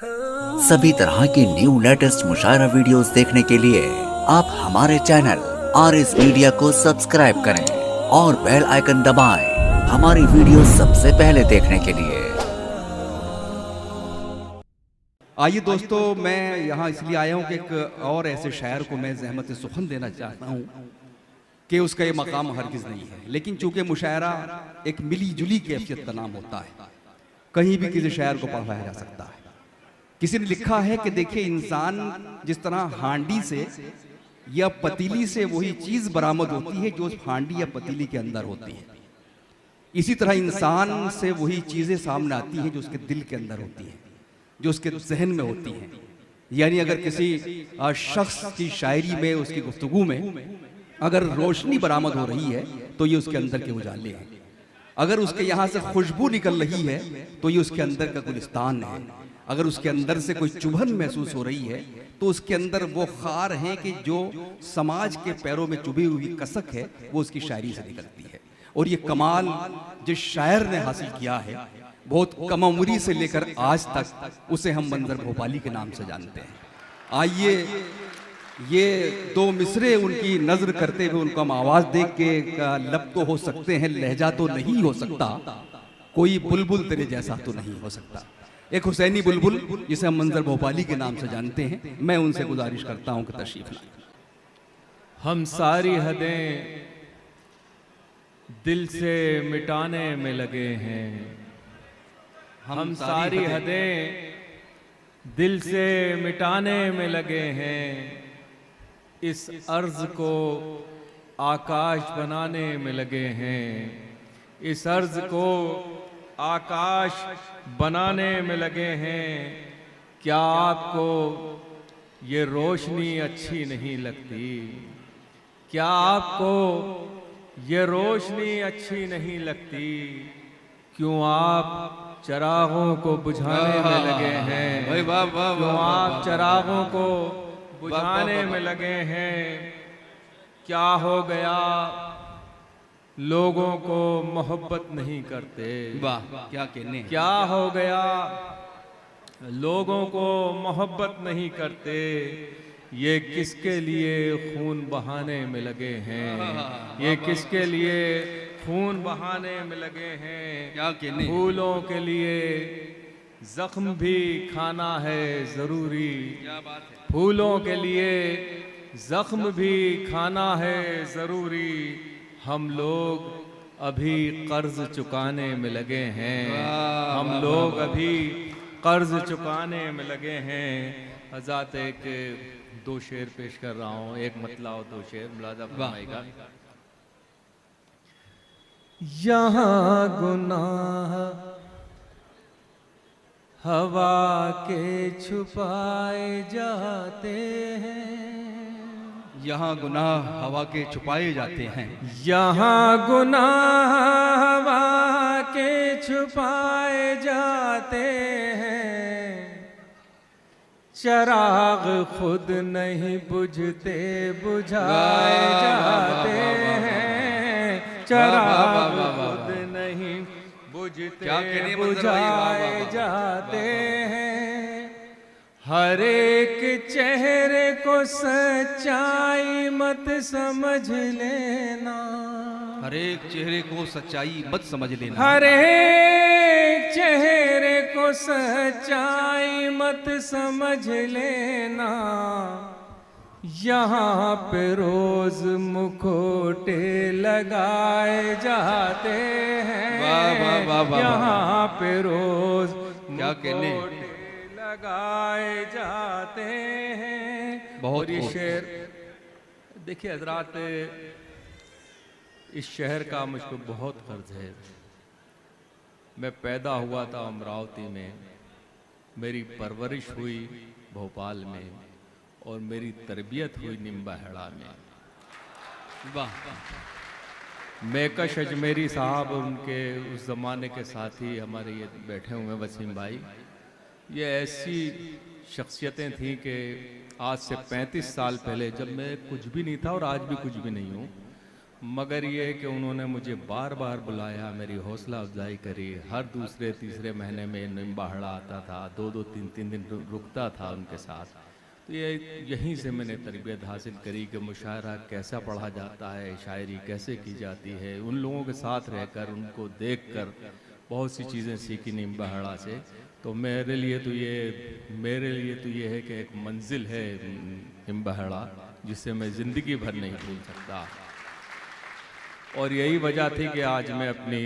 सभी तरह की न्यू लेटेस्ट मुशायरा वीडियोस देखने के लिए आप हमारे चैनल RS मीडिया को सब्सक्राइब करें और बेल आइकन दबाएं हमारी वीडियो सबसे पहले देखने के लिए। आइए दोस्तों, मैं यहाँ इसलिए आया हूँ कि एक और ऐसे शायर को मैं ज़हमत सुखन देना चाहता हूँ कि उसका ये मकाम हरगिज़ नहीं है, लेकिन चूंकि मुशायरा एक मिली जुली कैफियत का नाम होता है, कहीं भी किसी शायर को पढ़ाया जा सकता है। किसी ने लिखा है कि देखिए, इंसान जिस तरह हांडी से या पतीली से वही चीज़ बरामद होती है जो उस हांडी या पतीली के अंदर होती है, इसी तरह इंसान से वही चीज़ें सामने आती हैं जो उसके दिल के अंदर होती हैं, जो उसके जहन में होती हैं। यानी अगर किसी शख्स की शायरी में, उसकी गुफ्तगू में अगर रोशनी बरामद हो रही है तो ये उसके अंदर के उजाले हैं। अगर उसके यहाँ से खुशबू निकल रही है तो ये उसके अंदर का गुलिस्तान है। अगर उसके अंदर से कोई चुभन महसूस हो रही है तो उसके अंदर वो खार है कि जो समाज के पैरों में चुभी हुई कसक है वो उसकी शायरी से निकलती है। और ये कमाल जिस शायर ने हासिल किया है, बहुत कम उम्री से लेकर आज तक, उसे हम मंजर भोपाली के नाम से जानते हैं। आइए ये दो मिसरे उनकी नज्र करते हुए उनको हम आवाज दे के, लब तो हो सकते हैं, लहजा तो नहीं हो सकता, कोई बुलबुल तेरे जैसा तो नहीं हो सकता। एक हुसैनी बुलबुल जिसे हम मंजर भोपाली के नाम से जानते हैं, मैं उनसे गुजारिश करता हूं कि तशरीफ लाएं। हम सारी हदें दिल से मिटाने में लगे हैं, हम सारी हदें दिल से मिटाने में लगे हैं, इस अर्ज को आकाश बनाने में लगे हैं, इस अर्ज को आकाश बनाने में लगे हैं। क्या आपको ये रोशनी अच्छी नहीं लगती? क्या आपको ये रोशनी अच्छी नहीं लगती? क्यों आप चरागों को बुझाने में लगे हैं? क्यों आप चरागों को बुझाने में लगे हैं? क्या हो गया, लोगों को मोहब्बत नहीं करते? वाह, क्या कहने। क्या हो गया, लोगों को मोहब्बत नहीं करते? ये किसके लिए खून बहाने में लगे हैं? ये किसके लिए खून बहाने में लगे हैं? क्या कहने। फूलों के लिए जख्म भी खाना है जरूरी, क्या बात है। फूलों के लिए जख्म भी खाना है जरूरी। हम लोग अभी कर्ज चुकाने में लगे हैं, हम लोग अभी कर्ज चुकाने में लगे हैं। हज़रत एक दो शेर पेश कर रहा हूँ, एक मतला और दो शेर मुलाजा फरमाइएगा। यहाँ गुनाह हवा के छुपाए जाते हैं, यहाँ गुनाह हवा के छुपाए जाते हैं, यहाँ गुनाह हवा के छुपाए जाते हैं। चराग खुद नहीं बुझते बुझाए जाते हैं, चराग खुद नहीं बुझते बुझाए जाते हैं। हर एक चेहरे को सच्चाई मत समझ लेना, हर एक चेहरे को सच्चाई मत समझ लेना, हर एक चेहरे को सच्चाई मत समझ लेना। यहाँ पे रोज मुखोटे लगाए जाते हैं, यहाँ पे रोज क्या कहने लगाए जाते हैं। बहुत ये शेर देखिए हजरात, इस शहर का मुझको बहुत कर्ज है। मैं पैदा हुआ था अमरावती में, मेरी परवरिश हुई भोपाल में और मेरी तरबियत हुई निम्बाहेड़ा में। वाह। मेकश अजमेरी साहब और उनके उस ज़माने के साथी हमारे ये बैठे हुए वसीम भाई, ये ऐसी शख्सियतें थीं कि आज से 35 साल पहले, जब मैं कुछ भी नहीं था और आज भी कुछ भी नहीं हूँ, मगर ये कि उन्होंने मुझे बार बार बुलाया, मेरी हौसला अफजाई करी। हर दूसरे तीसरे महीने में निम्बाहड़ा आता था, 2-2 3-3 दिन रुकता था उनके साथ। तो ये यहीं से मैंने तरबियत हासिल करी कि मुशायरा कैसा पढ़ा जाता है, शायरी कैसे की जाती है। उन लोगों के साथ रहकर, उनको देखकर बहुत सी चीज़ें सीखी निम्बाहड़ा से। तो मेरे लिए तो ये है कि एक मंजिल है निम्बाहड़ा, जिसे मैं ज़िंदगी भर नहीं भूल सकता। और यही वजह थी कि आज मैं अपनी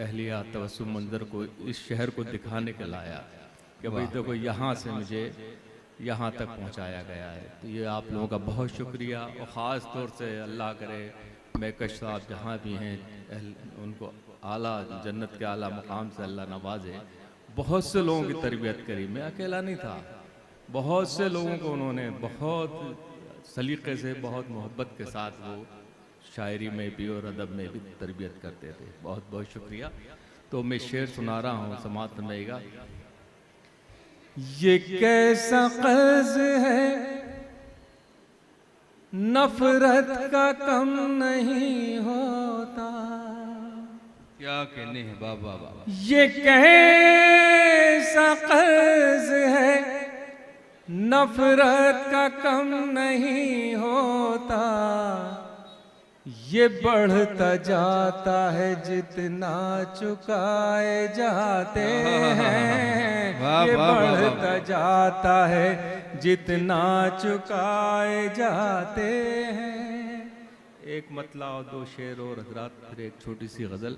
अहलिया तबस्सुम मंजर को, इस शहर को दिखाने के लाया कि भाई देखो यहाँ से मुझे यहाँ तक पहुँचाया गया है। तो ये आप लोगों का बहुत शुक्रिया। और ख़ास तौर से अल्लाह करे महकश साहब जहाँ भी हैं उनको आला जन्नत के आला मकाम से अल्लाह नवाजे। बहुत से लोगों की तरबियत करी, मैं अकेला नहीं था। बहुत से लोगों को उन्होंने बहुत सलीक़े से, बहुत मोहब्बत के साथ वो शायरी में भी और अदब में भी तरबियत करते थे। बहुत बहुत शुक्रिया। तो मैं शेर सुना रहा हूँ, समाअत फरमाइएगा। ये कैसा कर्ज है नफरत का कम नहीं होता। क्या कहने हैं बाबा बाबा। ये कैसा कर्ज है नफरत का कम नहीं होता। ये बढ़ता जाता है जितना चुकाए जाते हैं। ये बढ़ता जाता है जितना चुकाए जाते हैं। एक मतला और 2 शेर और हजरात, फिर एक छोटी सी गज़ल,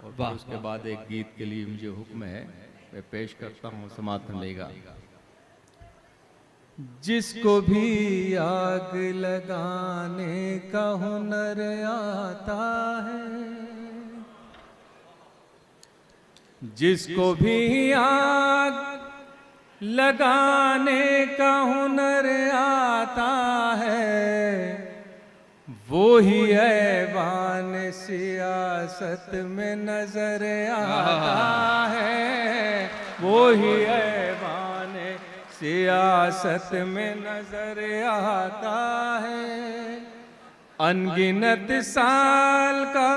और फिर उसके बाद एक गीत के लिए मुझे हुक्म है, मैं पेश करता हूँ। समाअत फरमाइएगा। जिसको भी आग लगाने का हुनर आता है, जिसको भी आग लगाने का हुनर आता है, वो ही ऐवान सियासत में नजर आता है। वो ही ऐवान सियासत में नजर आता है। अनगिनत साल का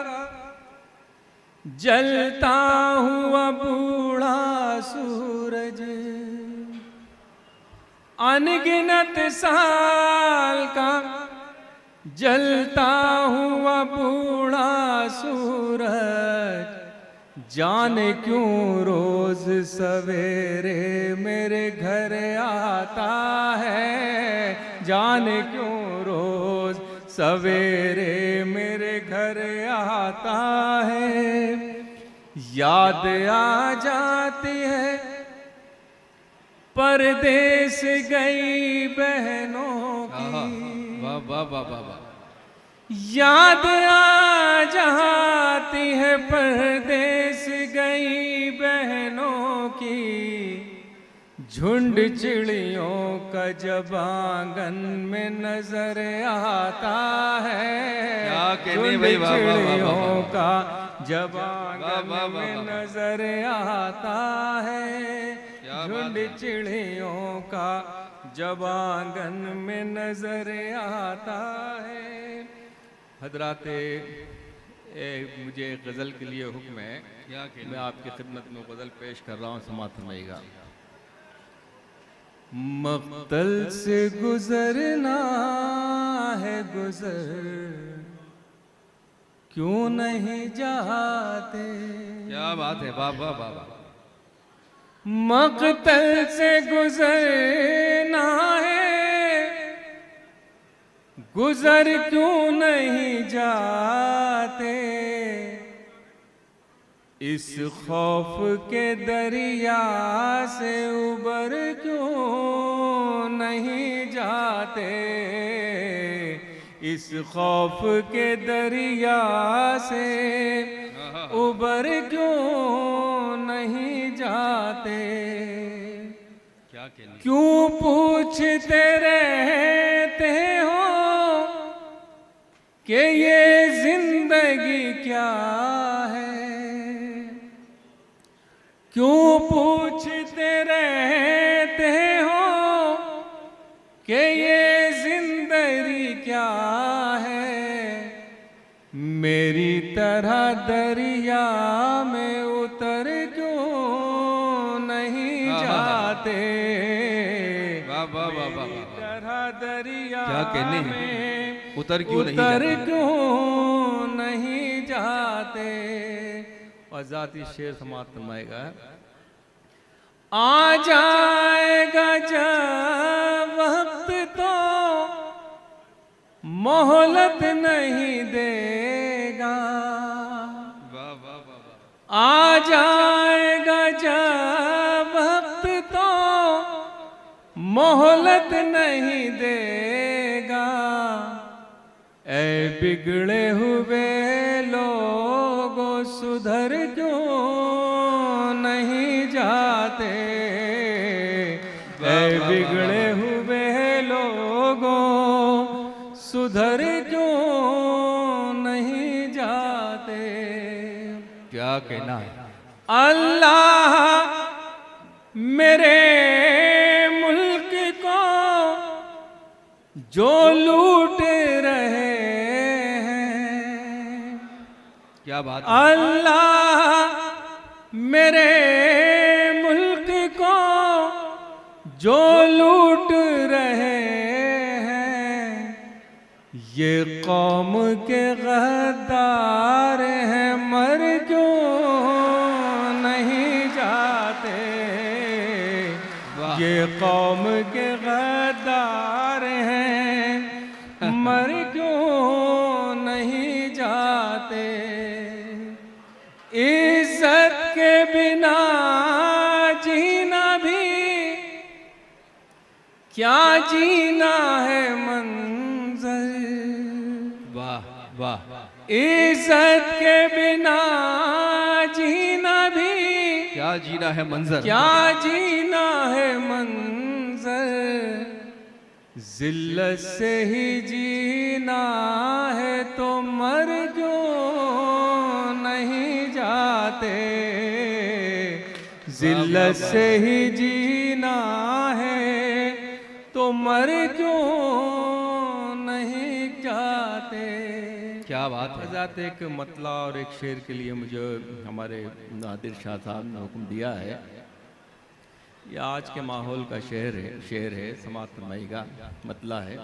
जलता हुआ बूढ़ा सूरज, अनगिनत साल का जलता हुआ बूढ़ा सूरज, जाने क्यों रोज सवेरे मेरे घर आता है। जाने क्यों रोज सवेरे मेरे घर आता है। याद आ जाती है परदेस गई बहनों की। वाह वाह वाह वाह वाह। याद आ जाती है परदेस गई बहनों की। झुंड चिड़ियों का जब आंगन में नजर आता है। झुंड चिड़ियों का जब आंगन में नजर आता है। झुंड चिड़ियों का जब आंगन में नजर आता है। हजराते, मुझे गज़ल के लिए हुक्म है, मैं आपकी खिदमत में गज़ल पेश कर रहा हूँ। समाअत फरमाइएगा। मक़तल से गुजरना है गुजर, क्यों नहीं जाते। क्या बात है, वाह वाह वाह वाह। मक़तल से गुजरना है गुजर, क्यों नहीं जाते। इस खौफ के दरिया से उबर क्यों नहीं जाते। इस खौफ के दरिया से उबर क्यों नहीं जाते। क्यों पूछते रहते हो कि ये जिंदगी क्या है। क्यों पूछते रहते हो कि ये जिंदगी क्या है। तरह दरिया में उतर क्यों नहीं जाते, वाह वाह वाह वाह, तरह दरिया क्या कहने हैं, में उतर क्यों नहीं उतर जाते? क्यों नहीं जाते। और जाती शेर समाप्त फरमाएगा, आ जाएगा जब वक्त तो मोहलत नहीं देगा, वाह वाह वाह, आ जाएगा जब वक्त तो मोहलत नहीं देगा। ऐ बिगड़े हुए लोगों सुधर क्यों नहीं जाते, ऐ बिगड़े हुए लोगों सुधर क्यों नहीं जाते। क्या कहना है। अल्लाह मेरे मुल्क को जो लूट रहे हैं, क्या बात है। अल्लाह मेरे मुल्क को जो लूट रहे हैं, ये कौम के गद्दार हैं मर क्यों नहीं जाते, ये कौम के गद्दार हैं मर क्यों नहीं जाते। इज्जत के बिना जीना भी क्या जीना है मंजर, वाह वाह, इज्जत के बिना जीना भी क्या जीना है मंजर, क्या जीना है मंजर। जिल्लत से ही जीना है तो मर क्यों नहीं जाते, जिल्लत से ही जीना है तो मर क्यों नहीं जाते। क्या बात है। जाते एक मतला और एक शेर के लिए मुझे हमारे नादिर शाह साहब ने हुक्म दिया है। यह आज के माहौल का शेर है समाप्त फरमाइएगा। मतला है,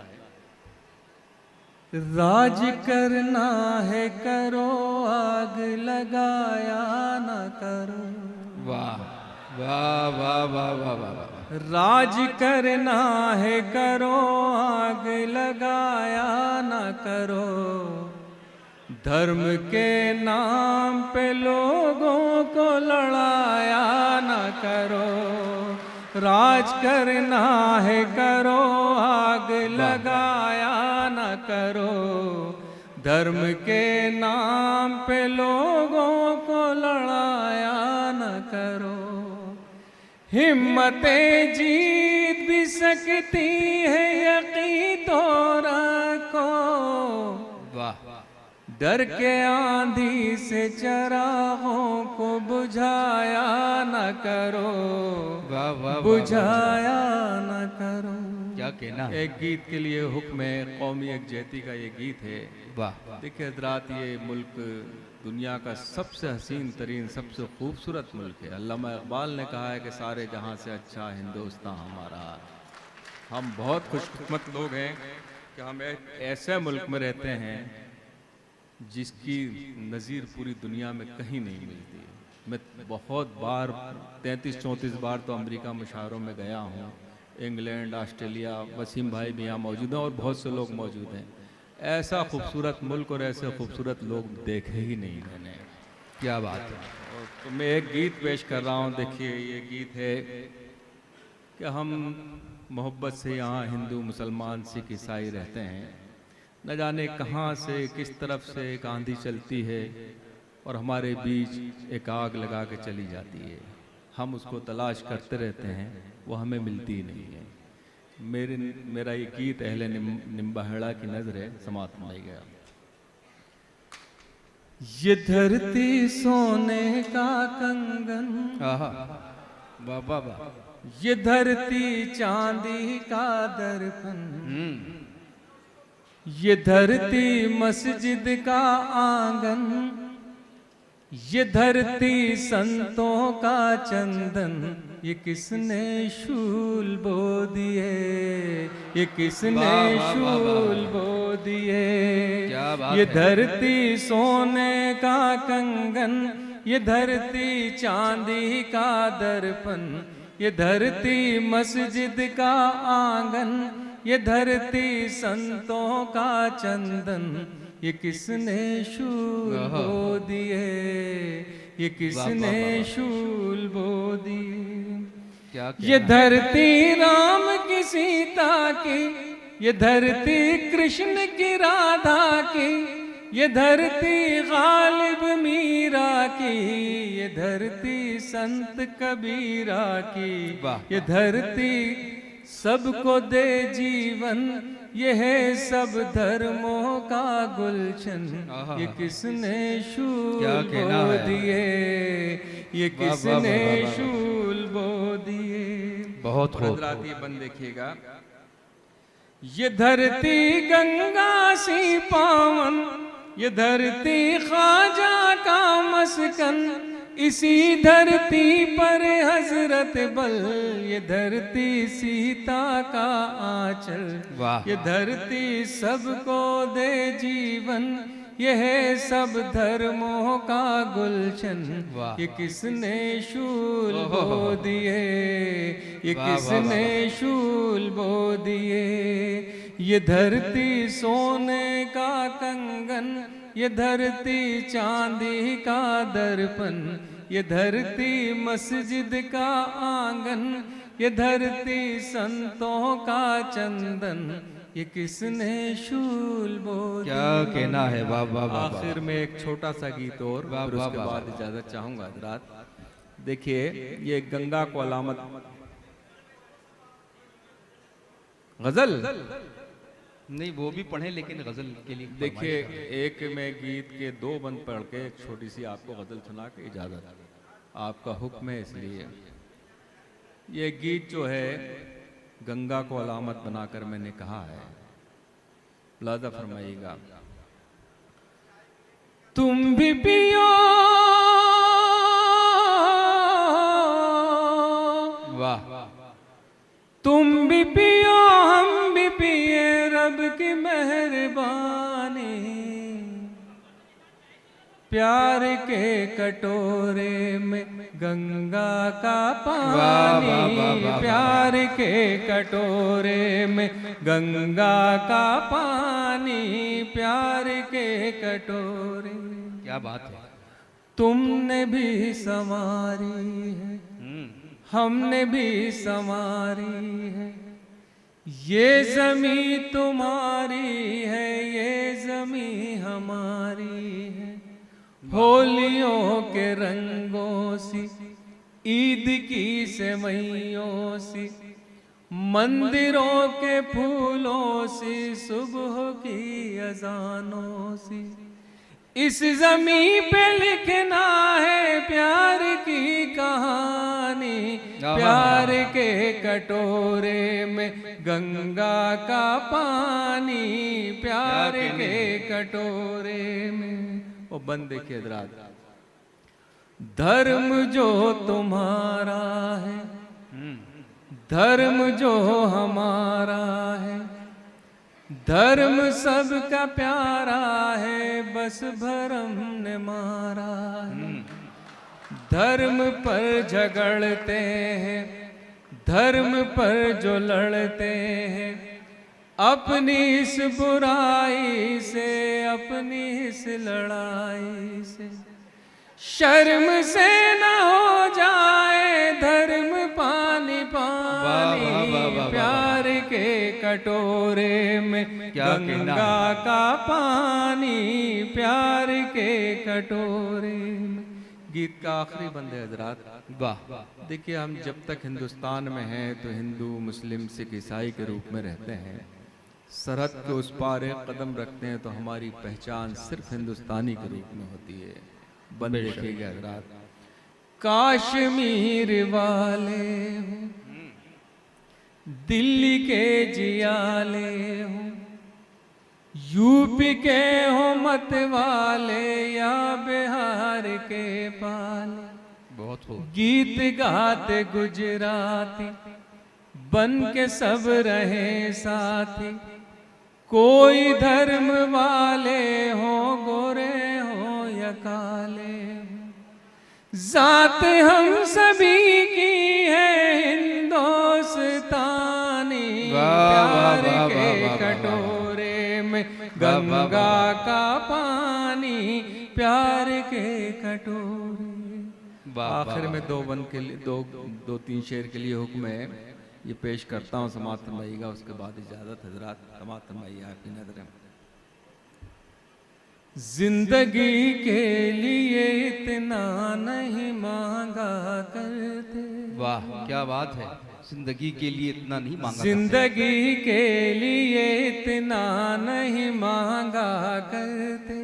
राज करना है करो आग लगाया न करो, वाह वाह वाह वाह वाह वाह, राज करना है करो आग लगाया न करो, धर्म के नाम पे लोगों को लड़ाया न करो, राज करना है करो आग लगाया न करो, धर्म के नाम पे लोगों को लड़ाया न करो। हिम्मतें जीत भी सकती है यकीन तो रखो, वाह डर के आंधी से चरागों को बुझाया न करो, वाह वाह, बुझाया न करो। क्या कहना है। एक गीत के लिए हुक्म है, कौमी यकजहती का ये गीत है। वाह, देखिए हजरात, ये मुल्क दुनिया का सबसे हसीन तरीन सबसे खूबसूरत मुल्क है। अल्लामा इकबाल ने कहा है कि सारे जहां से अच्छा हिंदुस्तान हमारा। हम बहुत खुशकिस्मत लोग हैं कि हम ऐसे मुल्क में रहते हैं जिसकी नज़ीर पूरी दुनिया में कहीं नहीं मिलती। मैं बहुत बार 33-34 बार तो अमेरिका मुशायरों में गया हूँ, इंग्लैंड, ऑस्ट्रेलिया। वसीम भाई भी यहाँ मौजूद हैं और बहुत से लोग मौजूद हैं। ऐसा खूबसूरत मुल्क और ऐसे खूबसूरत लोग देखे ही नहीं मैंने। क्या बात है। और तो मैं एक गीत पेश कर रहा हूँ। देखिए ये गीत है कि हम मोहब्बत से यहाँ हिंदू, मुसलमान, सिख, ईसाई रहते हैं। न जाने कहाँ से किस तरफ से एक आंधी चलती है और हमारे बीच एक आग लगा के चली जाती है। हम उसको तलाश करते रहते हैं, वो हमें मिलती ही नहीं है। मेरा ये गीत अहले निम्बाहेड़ा की नज़र है, समाप्त नहीं गया। ये धरती सोने का कंगन, वाह वाह वाह, ये धरती चांदी का दर्पण, ये धरती मस्जिद का आंगन, ये धरती संतों का चंदन, ये किसने शूल बो दिए, ये किसने शूल बो दिए। ये धरती सोने का कंगन, ये धरती चांदी का दर्पण, ये धरती मस्जिद का आंगन, ये धरती संतों का चंदन, ये किसने शूल बो दिए, ये किसने शूल बो दिए। ये धरती राम की सीता की, ये धरती कृष्ण की राधा की, ये धरती गालिब मीरा की, ये धरती संत कबीरा की, ये धरती सबको दे जीवन, ये है सब धर्मों का गुलशन, ये किसने शूल बो दिए, ये किसने शूल बो दिए। बहुत राती बंद देखिएगा। ये धरती गंगा सी पावन, ये धरती ख्वाजा का मस्कन, इसी धरती पर हजरत बल, ये धरती सीता का आंचल, ये धरती सबको दे जीवन, ये है सब धर्मों का गुलशन, ये किसने शूल बो दिए, ये किसने शूल बो दिए। ये धरती सोने का कंगन, ये धरती चांदी का दर्पण, ये धरती मस्जिद का आंगन, ये धरती संतों का चंदन, ये किसने शूल बो दिए। क्या कहना है। वाह वाह वाह। आखिर में एक छोटा सा गीत और उसके बाद इजाजत चाहूंगा हजरात। देखिए ये गंगा को अलामत गजल नहीं, वो भी पढ़े लेकिन गजल के लिए देखिए, एक में गीत के 2 बंद पढ़ के एक छोटी सी आपको गजल सुना के इजाजत, आपका हुक्म है। इसलिए ये गीत जो है गंगा को अलामत बनाकर मैंने कहा है, लाजा फरमाइएगा। तुम भी पियो, वाह, तुम भी पियो हम भी पिए, रब की मेहरबानी, प्यार के कटोरे में गंगा का पानी, प्यार के कटोरे में गंगा का पानी, प्यार के कटोरे। क्या बात है। तुमने भी संवारी है, हमने भी संवारी है, ये जमी तुम्हारी है, ये जमी हमारी है। होलियों के रंगों सी, ईद की सेवइयों सी, मंदिरों के फूलों सी, सुबह की अजानों सी, इस जमी पे लिखना है प्यार की कहानी, प्यार के कटोरे में गंगा का पानी, प्यार के कटोरे में। वो बंद देखिए हज़रात, धर्म जो तुम्हारा है, धर्म जो हमारा है, धर्म सबका प्यारा है, बस भरम ने मारा है। धर्म पर झगड़ते हैं, धर्म पर जो लड़ते हैं, अपनी इस बुराई से, अपनी इस लड़ाई से, शर्म से न हो जाए धर्म पानी पानी, प्यार के कटोरे में गंगा का पानी, प्यार के कटोरे में। गीत का आखिरी बंद है हजरात। वाह। देखिए, हम जब तक हिंदुस्तान में हैं तो हिंदू मुस्लिम सिख ईसाई के रूप में रहते हैं, सरहद के उस पार एक कदम रखते हैं तो हमारी पहचान सिर्फ हिंदुस्तानी के रूप में होती है। बंद देखिएगा हजरात, काश्मीर वाले हो, दिल्ली के जियाले हो, यूपी के हो मत वाले या बिहार के पाले, बहुत खूब। गीत गाते गुजराती बन के सब रहे साथी, कोई धर्म वाले हो गोरे हो या काले, जात हम सभी की है हिंदुस्तानी, प्यार के कटोरे में गंगा का पानी, प्यार के कटोरे। आखिर में दो तीन शेर के लिए हुक्म है, ये पेश करता हूँ, समाअत फरमाइएगा, उसके बाद इजाज़त हजरात, समाअत फरमाइए आपकी नजर में। जिंदगी के लिए इतना नहीं मांगा करते, वाह क्या बात है, जिंदगी के लिए इतना नहीं मांगा, जिंदगी के लिए इतना नहीं मांगा करते,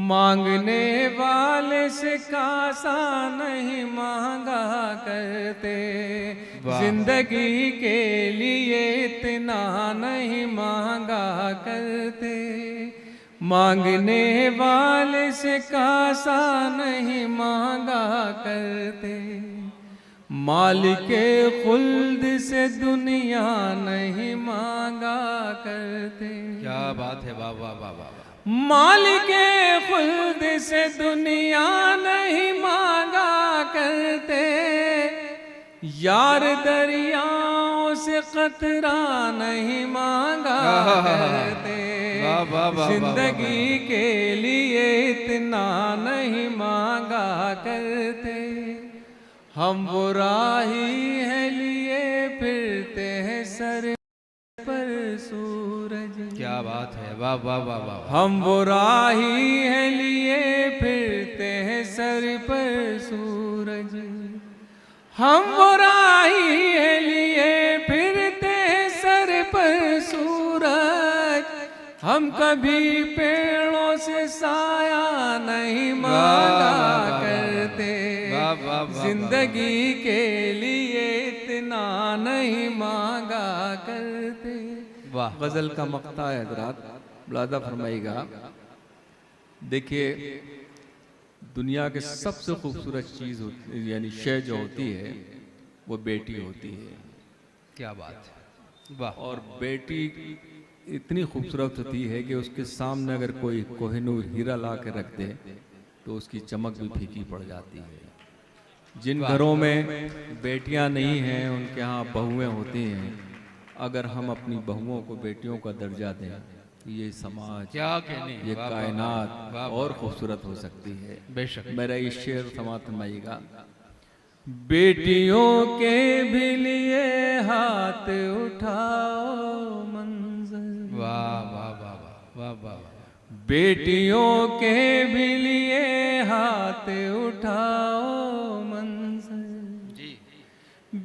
मांगने वाले से कासा नहीं मांगा करते, जिंदगी के लिए इतना नहीं मांगा करते, मांगने वाले से कासा नहीं मांगा करते, मालिके खुल्द से दुनिया नहीं मांगा करते। क्या बात है, वाह वाह वाह वाह। मालिके खुल्द से दुनिया नहीं मांगा करते, यार दरियाओं से कतरा नहीं मांगा करते, जिंदगी के लिए इतना नहीं मांगा करते, हम वो राही है लिए फिरते हैं सर पर सूरज। क्या बात है, वाह वाह वाह वाह। हम वो राही है लिए फिरते हैं सर पर सूरज, हम वो राही है लिए फिरते हैं सर पर सूरज, हम कभी पेड़ों से साया नहीं मांगा करते, जिंदगी के लिए इतना नहीं मांगा करते। वाह, गजल का मक्ता है हजरात, मुलादा फरमाइएगा। देखिए दुनिया के सबसे खूबसूरत चीज़ यानी शय जो होती है वो बेटी होती है। क्या बात है, वाह। और बेटी इतनी खूबसूरत होती है कि उसके सामने अगर कोई कोहिनूर हीरा ला के रख दे तो उसकी चमक भी फीकी पड़ जाती है। जिन घरों में बेटियां नहीं हैं उनके यहाँ बहुएं होती हैं, अगर हम अपनी बहुओं को बेटियों का दर्जा दें, ये समाज, क्या कहने, ये कायनात और खूबसूरत हो सकती है। बेशक। मेरा ये शेर समाअत फरमाइएगा। बेटियों के भी लिए हाथ उठाओ मंजर, वाह वाह वाह वाह वाह वाह। बेटियों के भी लिए हाथ उठाओ मंजर, जी।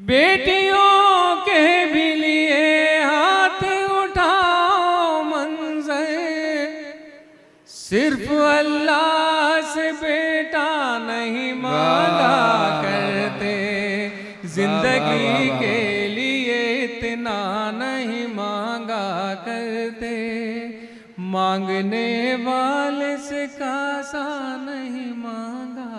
बेटियों के भी लिए हाथ उठाओ मंजर, सिर्फ अल्लाह से बेटा नहीं मांगा करते, जिंदगी के लिए इतना नहीं मांगा करते, मांगने वाले से कासा नहीं मांगा